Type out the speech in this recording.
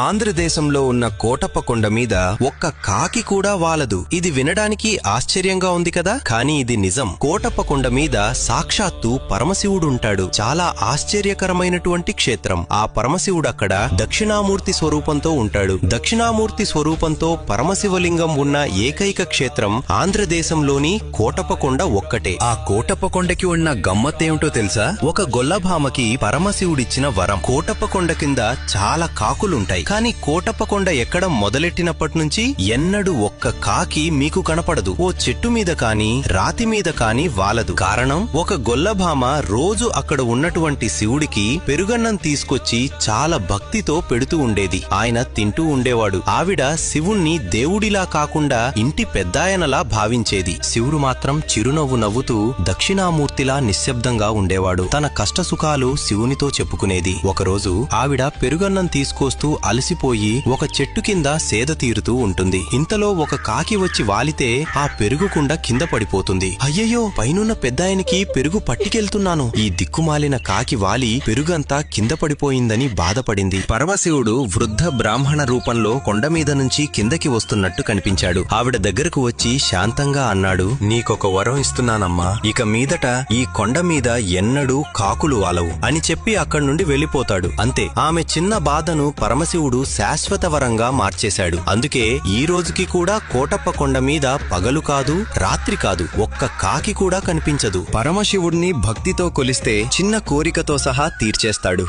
ఆంధ్రదేశంలో ఉన్న కోటప్ప కొండ మీద ఒక్క కాకి కూడా వాలదు. ఇది వినడానికి ఆశ్చర్యంగా ఉంది కదా, కానీ ఇది నిజం. కోటప్ప కొండ మీద సాక్షాత్తు పరమశివుడుంటాడు. చాలా ఆశ్చర్యకరమైనటువంటి క్షేత్రం. ఆ పరమశివుడక్కడ దక్షిణామూర్తి స్వరూపంతో ఉంటాడు. దక్షిణామూర్తి స్వరూపంతో పరమశివలింగం ఉన్న ఏకైక క్షేత్రం ఆంధ్రదేశంలోని కోటప్ప కొండ ఒక్కటే. ఆ కోటప్ప కొండకి ఉన్న గమ్మత్తేమిటో తెలుసా? ఒక గొల్లభామకి పరమశివుడిచ్చిన వరం. కోటప్ప కొండ కింద చాలా కాకులుంటాయి, కానీ కోటప్ప కొండ ఎక్కడం మొదలెట్టినప్పటి నుంచి ఎన్నడూ ఒక్క కాకి మీకు కనపడదు. ఓ చెట్టు మీద కాని రాతి మీద కాని వాలదు. కారణం, ఒక గొల్లభామ రోజు అక్కడ ఉన్నటువంటి శివుడికి పెరుగన్నం తీసుకొచ్చి చాలా భక్తితో పెడుతూ ఉండేది. ఆయన తింటూ ఉండేవాడు. ఆవిడ శివుణ్ణి దేవుడిలా కాకుండా ఇంటి పెద్దాయనలా భావించేది. శివుడు మాత్రం చిరునవ్వు నవ్వుతూ దక్షిణామూర్తిలా నిశ్శబ్దంగా ఉండేవాడు. తన కష్టసుఖాలు శివునితో చెప్పుకునేది. ఒకరోజు ఆవిడ పెరుగన్నం తీసుకొస్తూ అలసిపోయి ఒక చెట్టు కింద సేద తీరుతూ ఉంటుంది. ఇంతలో ఒక కాకి వచ్చి వాలితే ఆ పెరుగుకుండ కింద పడిపోతుంది. అయ్యయ్యో, పైనున్న పెద్దాయనికి పెరుగు పట్టికెళ్తున్నాను. ఈ దిక్కుమాలిన కాకి వాలి పెరుగంతా కింద పడిపోయిందని బాధపడింది. పరమశివుడు వృద్ధ బ్రాహ్మణ రూపంలో కొండ మీద నుంచి కిందకి వస్తున్నట్టు కనిపించాడు. ఆవిడ దగ్గరకు వచ్చి శాంతంగా అన్నాడు, నీకొక వరం ఇస్తున్నానమ్మా. ఇక మీదట ఈ కొండ మీద ఎన్నడూ కాకులు వాలవు అని చెప్పి అక్కడి నుండి వెళ్లిపోతాడు. అంతే. ఆమె చిన్న బాధను పరమశివుడు శాశ్వత వరంగా మార్చేశాడు. అందుకే ఈ రోజుకి కూడా కోటప్ప కొండ మీద పగలు కాదు, రాత్రి కాదు, ఒక్క కాకి కూడా కనిపించదు. పరమశివుడిని భక్తితో కొలిస్తే చిన్న కోరికతో సహా తీర్చేస్తాడు.